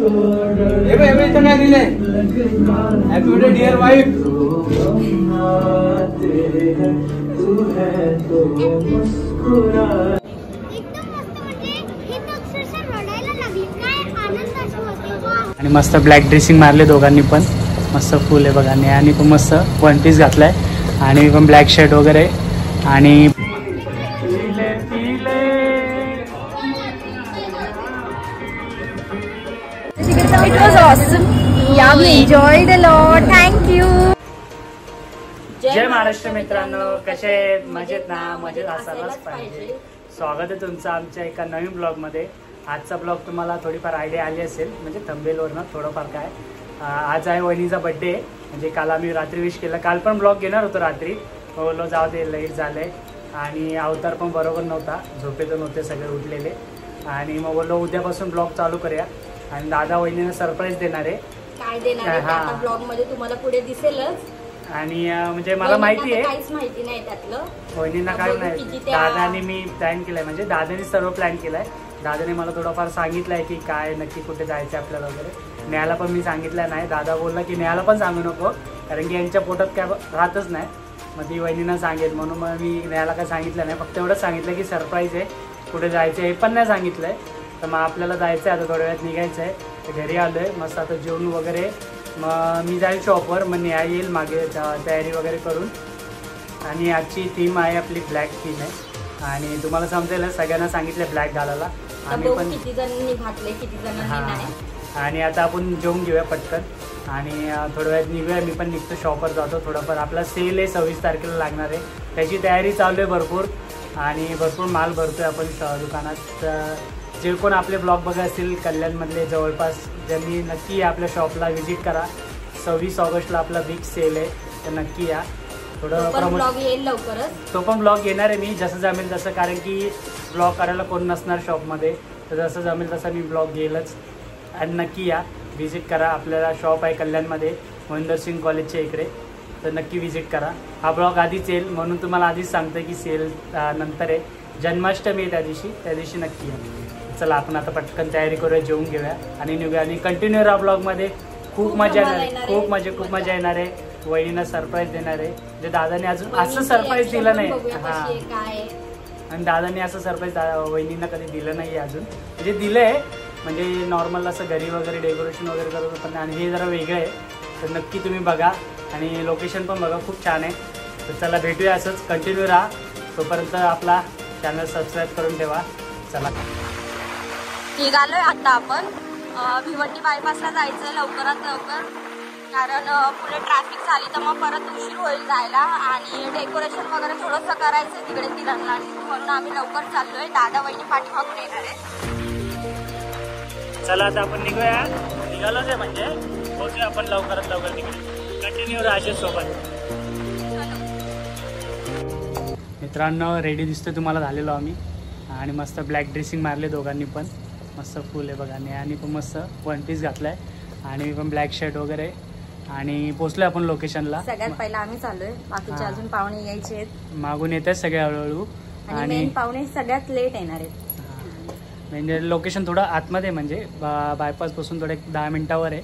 काय दिलंय happy birthday dear wife. आणि मस्त ब्लॅक ड्रेसिंग मारले दोघांनी पण. मस्त फुल आहे बघा. आणि पण मस्त वन पीस घातलाय आणि पण ब्लॅक शर्ट वगैरे. आणि It was awesome. Yeah, we enjoyed a lot. Thank you. जय महाराष्ट्र मित्रांनो, कसे मजेत ना? मजेत असायलाच पाहिजे. स्वागत आहे तुमचं आमच्या एका नवीन ब्लॉगमध्ये. आजचा ब्लॉग तुम्हाला थोडीफार आयडिया आली असेल, म्हणजे थंबनेलवरनं थोडंफार काय. आज आहे वहिनीचा बड्डे. म्हणजे काल आम्ही रात्री विश केलं. काल पण ब्लॉग घेणार होतो रात्री, बोललो जाऊ दे लेट झालंय. आणि अवतार पण बरोबर नव्हता, झोपेतून होते सगळे उठलेले. आणि मग बोललो उद्यापासून ब्लॉग चालू करूया. आणि दादा वहिनीला सरप्राईज देणार आहे. काय देणार आहे आता ब्लॉग मध्ये तुम्हाला पुढे दिसेलच. आणि म्हणजे मला माहिती आहे काहीच माहिती नाही त्यातलं, वहिनींना काय नाही. दादाने मी प्लॅन केलाय, म्हणजे दादाने सर्व प्लॅन केलाय. दादाने मला थोडंफार सांगितलंय की काय नक्की कुठे जायचं आपल्याला वगैरे. नेहाला पण मी सांगितलं नाही. दादा बोलला की नेहाला पण सांगू नको, कारण की यांच्या पोटात काय राहतच नाही. मग ती वहिनींना सांगेल, म्हणून मग मी नेहाला काय सांगितलं नाही. फक्त एवढंच सांगितलं की सरप्राईज आहे, कुठे जायचं हे पण नाही सांगितलंय. तर मग आपल्याला जायचं आहे, आता थोड्या वेळात निघायचं आहे. घरी आलो आहे मस्त, आता जेवण वगैरे. मग मी जाईल शॉपवर, मग न्याय येईल मागे तयारी वगैरे करून. आणि आजची थीम आहे आपली ब्लॅक थीम आहे. आणि तुम्हाला समजेल, सगळ्यांना सांगितलं ब्लॅक घालायला. आम्ही पण किती जणांनी घातले किती जणांनी नाही. आणि आता आपण जेवून घेऊया पटकन आणि थोड्या वेळात निघूया. मी पण निघतो, शॉपवर जातो. थोडंफार आपला सेल आहे 26 तारखेला लागणार आहे, त्याची तयारी चालू आहे भरपूर. आणि भरपूर माल भरतो आहे आपण दुकानात. जे कोण आपले ब्लॉग बघत असतील कल्याणमधले जवळपास, ज्यांनी नक्की आपल्या शॉपला व्हिजिट करा. 26 ऑगस्टला आपला बिग सेल आहे, तर नक्की या. थोडं ब्लॉग येईल लवकरच. तो पण ब्लॉग येणार आहे मी जसं जमेल तसं, कारण की ब्लॉग करायला कोण नसणार शॉपमध्ये. तर जसं जमेल तसं मी ब्लॉग येईलच. आणि नक्की या, व्हिजिट करा. आपल्याला शॉप आहे कल्याणमध्ये महेंद्र सिंग कॉलेजच्या इकडे, तर नक्की व्हिजिट करा. हा ब्लॉग आधीच येईल, म्हणून तुम्हाला आधीच सांगतो की सेल नंतर आहे. जन्माष्टमी आहे त्या दिवशी नक्की या. चला आपण आता पटकन तयारी करूया, जेवून घेऊया आणि निघूया. आणि कंटिन्यू राहा ब्लॉगमध्ये. खूप मजा येणार आहे, खूप मजा येणार आहे. वहिनीला सरप्राईज देणार आहे, म्हणजे दादाने अजून असं सरप्राईज दिलं नाही. हां, आणि दादाने असं सरप्राईज वहिनींना कधी दिलं नाही अजून. म्हणजे दिलं आहे, म्हणजे नॉर्मल असं घरी वगैरे डेकोरेशन वगैरे करत होतं पण. आणि हे जरा वेगळं आहे, तर नक्की तुम्ही बघा. आणि लोकेशन पण बघा, खूप छान आहे. तर चला भेटूया असंच, कंटिन्यू राहा. तोपर्यंत आपला चॅनल सबस्क्राईब करून ठेवा. चला निघालोय आता आपण. भिवंडी बायपासला जायचंय लवकरात लवकर, कारण पुढे ट्रॅफिक झाली तर मग परत उशीर होईल जायला. आणि डेकोरेशन वगैरे थोडंसं करायचंय तिकडे तिरंगला, म्हणून आम्ही लवकर चाललोय. दादा वहिनी पाठीमागून येणार आहे. चला आता आपण निघूया. निघालोच आहे, म्हणजे पोहोचूया आपण लवकरात लवकर तिकडे. कंटिन्यू राजेश सोबत. मित्रांनो रेडी दिसतोय तुम्हाला झालेलो आम्ही. आणि मस्त ब्लॅक ड्रेसिंग मारले दोघांनी पण. मस्त फुल आहे बघा. आणि पण मस्त वन पीस घातलाय आणि पण ब्लॅक शर्ट वगैरे. आणि पोचलोय आपण लोकेशनला. सगळ्यात पहिला आम्ही चाललोय, बाकीचे अजून पाहुणे यायचे आहेत. मागून येत आहेत सगळे हळूहळू. आणि पाहुणे सगळ्यात लेट येणार आहेत. म्हणजे लोकेशन थोडं आतमध्ये, म्हणजे बायपास पासून थोडं 10 मिनिटावर आहे.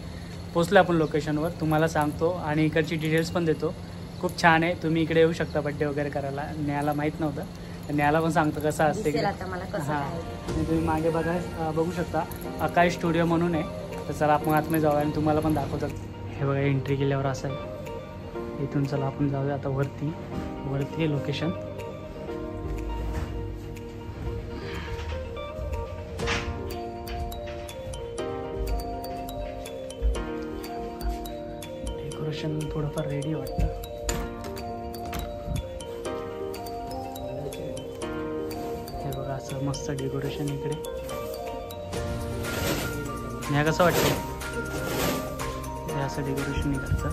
पोचलो आपण लोकेशनवर, तुम्हाला सांगतो आणि इकडची डिटेल्स पण देतो. खूप छान आहे, तुम्ही इकडे येऊ शकता बड्डे वगैरे करायला. न्यायला माहीत नव्हतं, न्यायला पण सांगतो कसं असते. हां, तुम्ही मागे बघू शकता आकाश स्टुडिओ म्हणून आहे. तर चला आपण आतमध्ये जाऊया आणि तुम्हाला पण दाखवतात. हे बघा एंट्री केल्यावर असं आहे. इथून चला आपण जाऊया आता वरती आहे लोकेशन. डेकोरेशन थोडंफार रेडी वाटतं. हे बघा असं मस्त डेकोरेशन इकडे. ह्या कसं वाटतं हे असं डेकोरेशन इकडचं.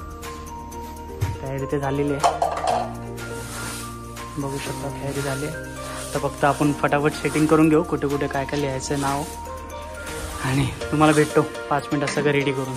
तयारी ते झालेली आहे, बघू शकता तयारी झाली आहे. तर फक्त आपण फटाफट सेटिंग करून घेऊ, कुठे कुठे काय काय लिहायचं नाव. आणि तुम्हाला भेटतो 5 मिनिटात सगळं रेडी करून.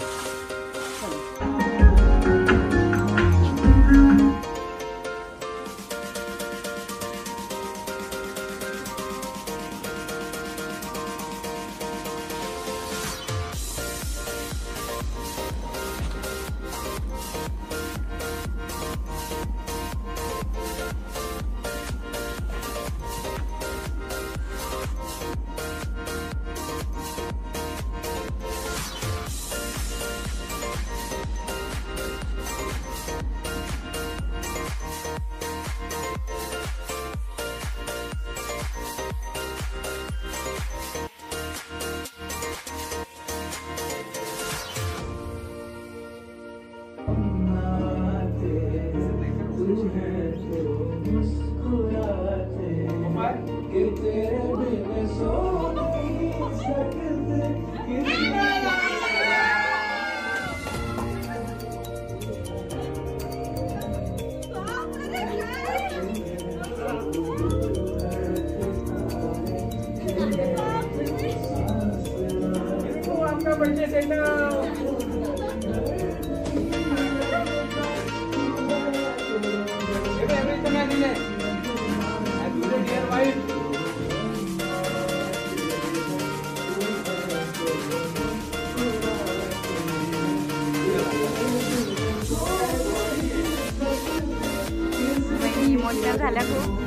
मोठ्या झाल्या खूप.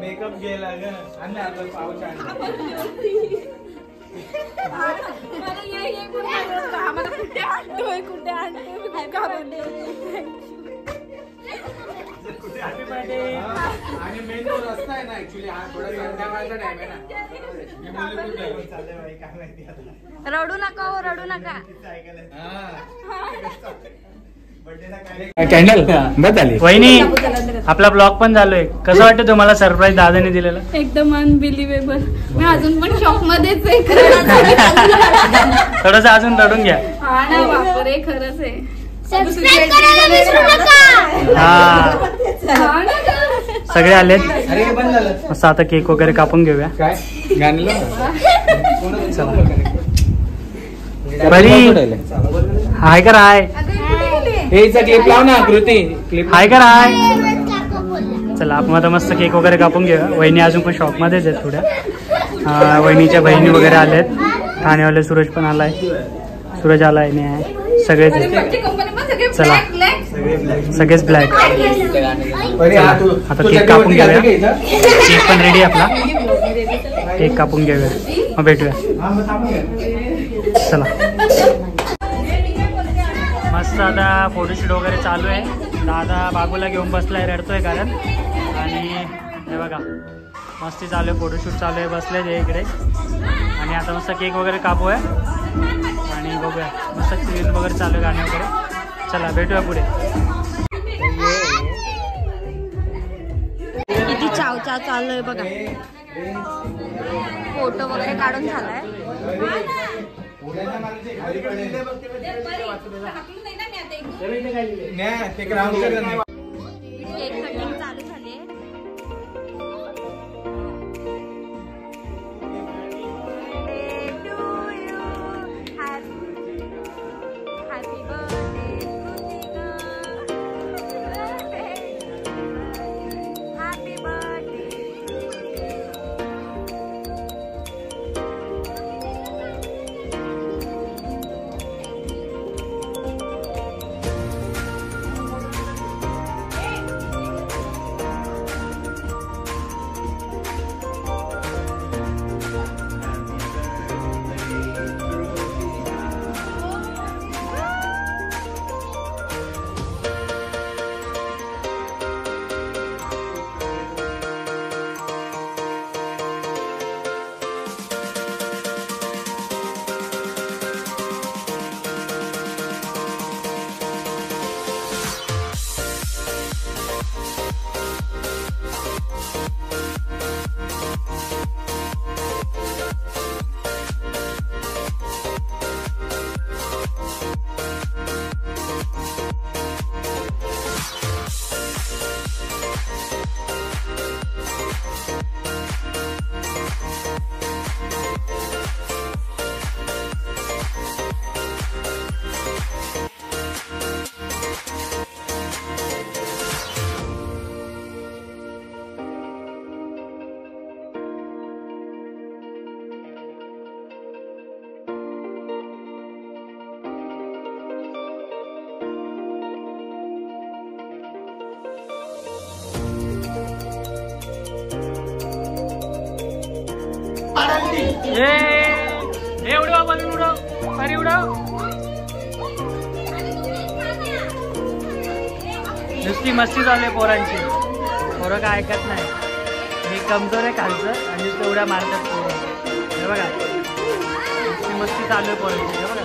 मेकअप गेला ग आणि आता पाऊस आणि मेन तो रस्ता आहे ना ऍक्च्युली हा थोडा संध्याकाळचा टाइम आहे ना. मी बोलले कुठे चालले बाई काय माहिती आता. रडू नका हो, रडू नका. कॅन्डल बस झाली. वहिनी आपला ब्लॉग पण झालोय. कसं वाटतं तुम्हाला सरप्राईज दादाने दिलेलं? एकदम अनबिलिव्हेबल. मी अजून पण शॉक मध्येच आहे. थोडस अजून रडून घ्या. हा ना बापरे खरंच आहे. हा सगळे आलेत. अरे बंद झालं. मस्त आता केक वगैरे कापून घेऊया. काय गाणं बरी हाय कर हाय क्लिप लाव ना कृती. क्लिप हाय कर हाय. चला आपण आता मस्त केक वगैरे कापून घेऊया. वहिनी अजून पण शॉप मध्येच आहेत थोड्या. वहिनीच्या बहिणी वगैरे आलेत. ठाणेवाले सूरज पण आलाय. सूरज आलाय नाही सगळेच चला सगळेच ब्लॅक. आता केक कापून घेऊया. केक पण रेडी आपला. केक कापून घेऊया मग भेटूया. चला मस्त आता फोटोशूट वगैरे चालू आहे. दादा बाबूला घेऊन बसलाय रडतोय कारण. आणि हे बघा मस्ती चालू आहे. फोटोशूट चालू आहे. बसले ते इकडे. आणि आता मस्त केक वगैरे कापूया आणि बघूया. मस्त क्लीन वगैरे चालू आहे गाणे वगैरे. चला भेटूया पुढे. किती चावचाव चालू आहे बघा. फोटो वगैरे काढून झालाय. केक कटिंग चालू झाली. Happy birthday happy birthday. उडव बलून उडव. अरे उडव. नुसती मस्ती चालू आहे पोरांची. पोरं काय ऐकत नाही. मी कमजोर आहे खालचं आणि तेवढ्या मारतात पोरं. हे बघा नुसती मस्ती चालू आहे पोरांची. हे बघा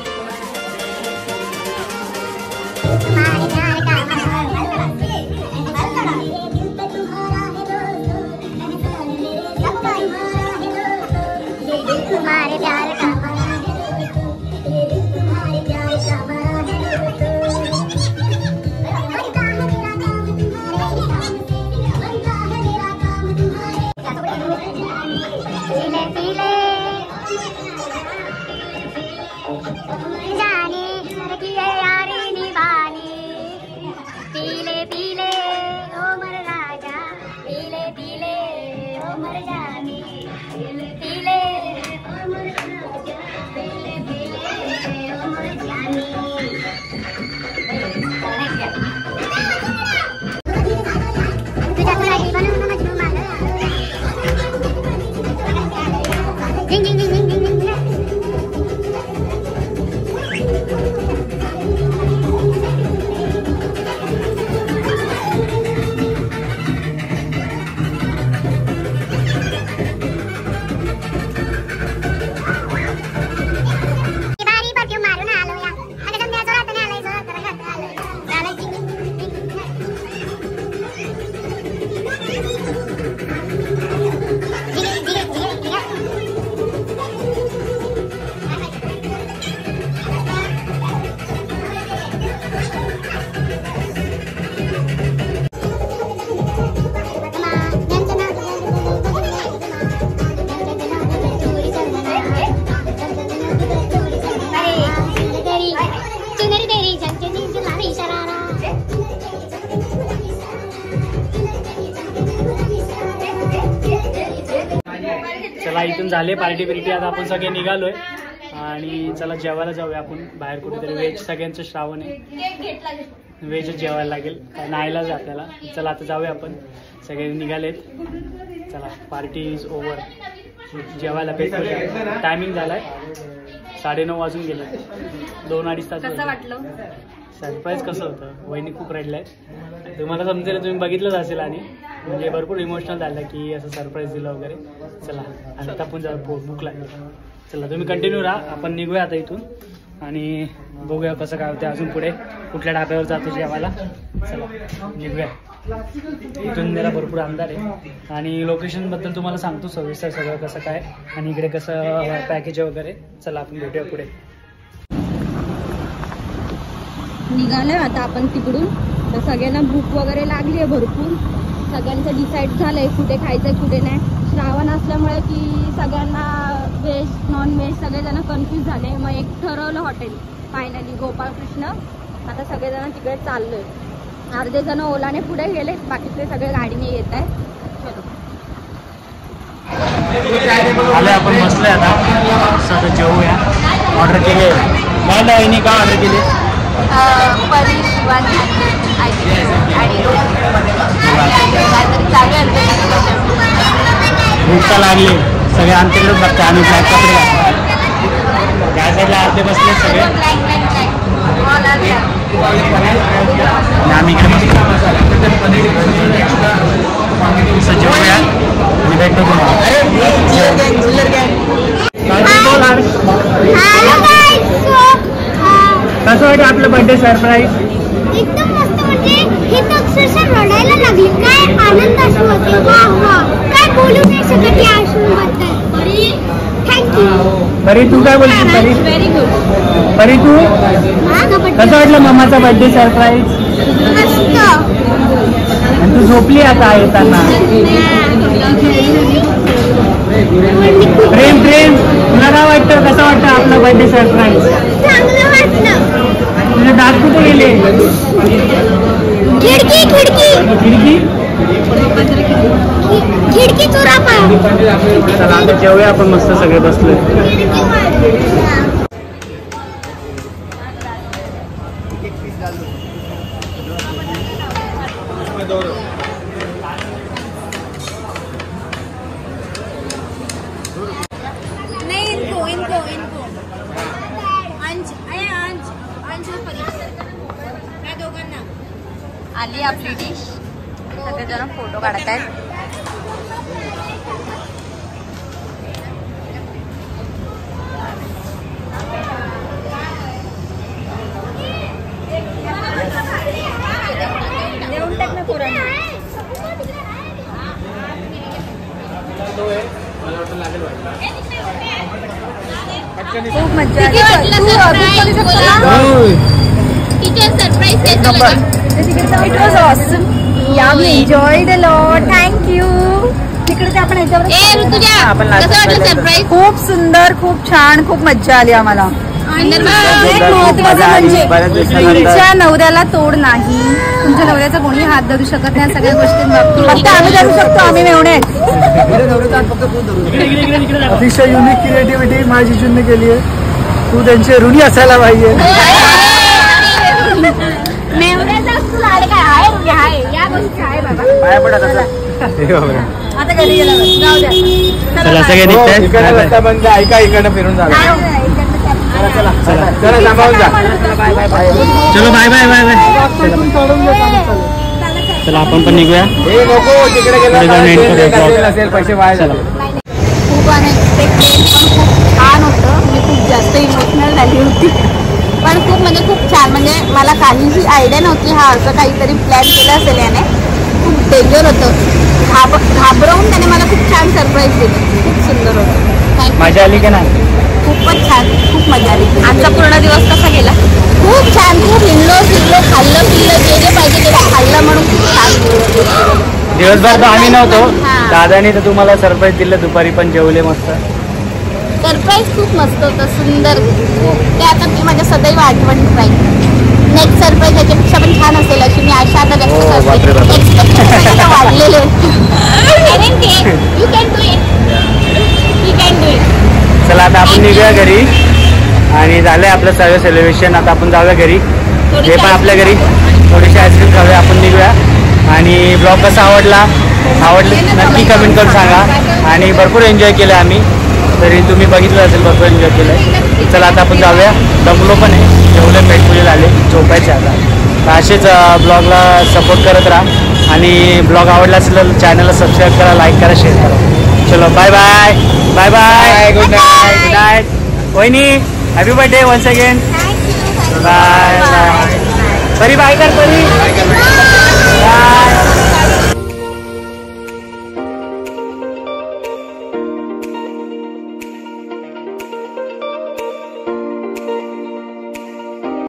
चला इथून झाले पार्टी बिर्टी, आता आपण सगळे निघालोय आणि चला जेवायला जाऊया आपण बाहेर कुठेतरी. व्हेज सगळ्यांचं श्रावण आहे, व्हेजच जेवायला लागेल, काय नाहीलाच आपल्याला. चला आता जाऊया आपण, सगळे निघालेत. चला पार्टी इज ओव्हर, जेवायला पेट करूया. टायमिंग झालाय 9:30 वाजून गेले, 2-2.5 तास. कसं वाटलं सरप्राईज? कसं होतं, वहिनी खूप रडलाय, तुम्हाला समजेल, तुम्ही बघितलंच असेल. आणि म्हणजे भरपूर इमोशनल झालं की असं सरप्राईज दिलं वगैरे. चला आणि आता आपण जाऊ, भूक लागली. चला तुम्ही कंटिन्यू राहा, आपण निघूया आता इथून आणि बघूया कसं काय होतं अजून पुढे, कुठल्या ढाब्यावर जातो जेवायला. चला निघूया. इथून जरा भरपूर अंधार आहे आणि लोकेशनबद्दल तुम्हाला सांगतो सविस्तर सगळं कसं काय आणि इकडे कसं पॅकेज वगैरे. चला आपण भेटूया पुढे. निघालोय आता आपण तिकडून. तर सगळ्यांना भूक वगैरे लागली आहे भरपूर, सगळ्यांचं डिसाईड झालंय कुठे खायचंय कुठे नाही. श्रावण असल्यामुळे की सगळ्यांना व्हेज नॉन व्हेज सगळेजण कन्फ्यूज झाले. मग एक ठरवलं हॉटेल फायनली, गोपाळकृष्ण. आता सगळेजण तिकडे चाललोय. अर्धे जण ओलाने पुढे गेले, बाकीचे सगळे गाडीने येत आहेत. आले आपण बसलोय आता, सगळं जेवूया. ऑर्डर केले काय नाही, का ऑर्डर केले? पनीर शिवाजी आणि भूक तर लागली, सगळे आमच्याकडेच बघते. आम्ही ब्लॅक कपडे त्या साईडला अर्धे बसले सगळे, आम्ही इकडे जेवूया. मी भेटतो तुम्हाला. कसं वाटतं आपलं बर्थडे सरप्राईज? एकदम मस्त. म्हणजे हे तर अक्षरशः रडायला लागली. काय आनंद अश्रू होते. वा वा, काय बोलू नाही शकत या अश्रूबद्दल. थँक्यू. परी तू काय बोलते? परी व्हेरी गुड. परी तू कसं वाटलं मम्माचा बर्थडे सरप्राईज? मस्त. आणि तू झोपली आता येताना? प्रेम प्रेम तुला काय वाटतं, कसं वाटतं आपलं बर्थडे सरप्राईज? चांगलं वाटलं. तुझे दात कुठे गेले? खिडकी खिडकी खिडकी खिडकी चोरा पा. चला आता जेवूया आपण, मस्त सगळे बसलोय. आली आपली डिश, सगळे जण फोटो काढत आहेत. वाटलं सरप्राईज टीचर सरप्राईज कैसा लगा? It was awesome. Yeah we enjoyed a lot. Thank you. तिकडे आपण याच्यावर ऋतुजा कसं वाटलं सरप्राईज? खूप सुंदर, खूप छान, खूप मज्जा आली आम्हाला. महत्वाचं म्हणजे तुमच्या नवऱ्याला तोड नाही. तुमच्या नवऱ्याचा कोणी हात धरू शकत नाही सगळ्या गोष्टींबाबतीत. फक्त आम्ही धरू शकतो. आम्ही मेवणे आहेत. अतिशय युनिक क्रिएटिव्हिटी माझ्या जिजूंनी केली आहे. तू त्यांचे ऋणी असायला पाहिजे. मेवण्याचा स्कूल आले काय आहे या गोष्टी आहे बाबा. पाया पडत असं. आता घरी गेला जाऊ द्या. चला सगळे निघताय. इकडे रस्ता बंद आहे. ऐका इकडनं फिरून जा. चला थांबावून जा. चलो बाय बाय बाय बाय. चला आपण पण निघूया. हे नको तिकडे गेला असेल पैसे वाया झाले. खूप अनएक्सपेक्टेड पण खूप छान होतं. मी खूप जास्त इमोशनल झाली होती. पण खूप म्हणजे खूप छान. म्हणजे मला काहीही आयडिया नव्हती हा असं काहीतरी प्लॅन केलं असेल याने. खूप डेंजर होतं. घाबरवून त्याने मला खूप छान सरप्राईज दिलं. खूप सुंदर होतं. मजा आली का नाही? खूपच छान. खूप मजा आली. आजचा पूर्ण दिवस कसा गेला? खूप छान. खूप हिंडलो फिरलो खाल्लं पिल्लं जे जे पाहिजे ते खाल्लं म्हणून खूप छान. दिवसभर तर आम्ही नव्हतो. हा. दादाने तर तुम्हाला सरप्राईज दिलं. दुपारी पण जेवले मस्त. सरप्राईज खूप मस्त होतं. सुंदर. ते आता मी माझ्या सदैव आठवणीत राहील. नेक्स्ट सरप्राईज याच्यापेक्षा पण छान असेल अशी मी आशा आता व्यक्त करते. एक्सपेक्टेशन वाढलेले. You can do it. You can do it. चला आता आपण निघूया घरी. आणि झालंय आपलं सगळं सेलिब्रेशन. आता आपण जाऊया घरी. जे पण आपल्या घरी थोडीशी आईस्क्रीम खाऊया. आपण निघूया. आणि ब्लॉग कसा आवडला नक्की कमेंट करून सांगा. आणि भरपूर एन्जॉय केलं आम्ही. तरी तुम्ही बघितलं असेल भरपूर एन्जॉय केलं. चला आता आपण जाऊया. दमलो पण आहे. जेवले पेटपुले झाले. झोपायचे आता. तर असेच ब्लॉगला सपोर्ट करत राहा. आणि ब्लॉग आवडला असेल तर चॅनलला सबस्क्राईब करा, लाईक करा, शेअर करा. चलो bye bye. Bye bye. Good night. Good night. वहिनी happy birthday once again. Bye bye. परी बाय कर परी.